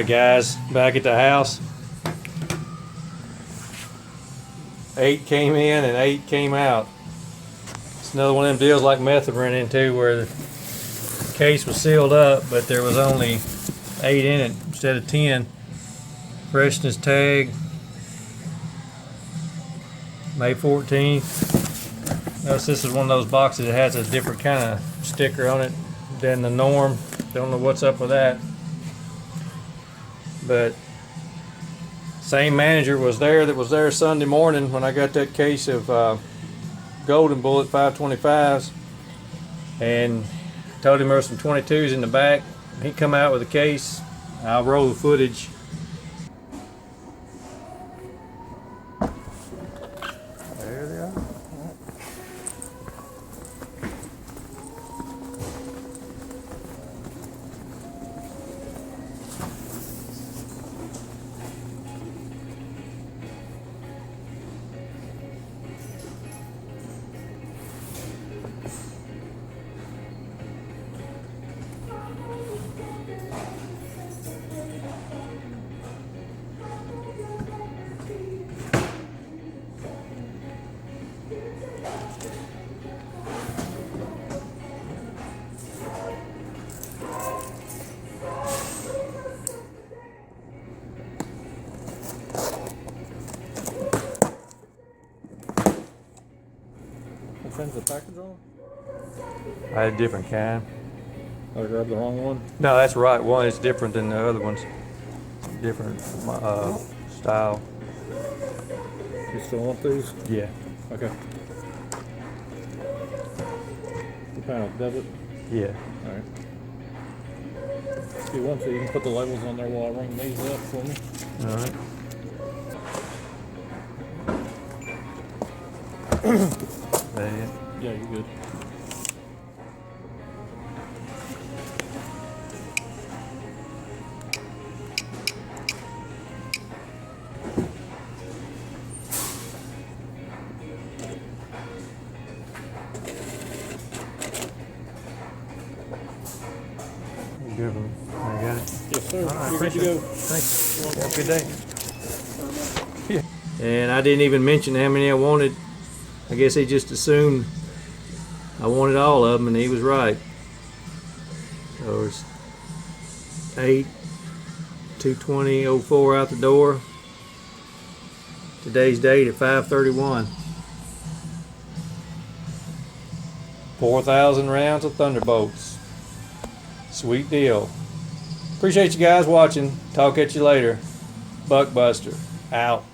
Alright guys, back at the house. 8 came in and 8 came out. It's another one of them deals like meth ran into where the case was sealed up, but there was only 8 in it instead of 10. Freshness tag, May 14th. Notice this is one of those boxes that has a different kind of sticker on it than the norm. Don't know what's up with that. But same manager was there that was there Sunday morning when I got that case of Golden Bullet 525s, and told him there were some 22s in the back. He come out with a case. I'll roll the footage. There they are. What kind's the package on? I had a different kind. I grabbed the wrong one? No, that's the right one. It's different than the other ones. Different style. You still want these? Yeah. Okay. You kind of debit? Yeah. Alright. If you want to, you can put the labels on there while I ring these up for me. Alright. That it? Yeah, you're good. Good one. I got it. Yes, sir. Alright, You're good to go. Thanks. Have a good day. Yeah. And I didn't even mention how many I wanted. I guess he just assumed I wanted all of them, and he was right. So there's 8, 220.04 out the door. Today's date at 5/31. 4,000 rounds of Thunderbolts. Sweet deal. Appreciate you guys watching. Talk at you later. Buckbuster out.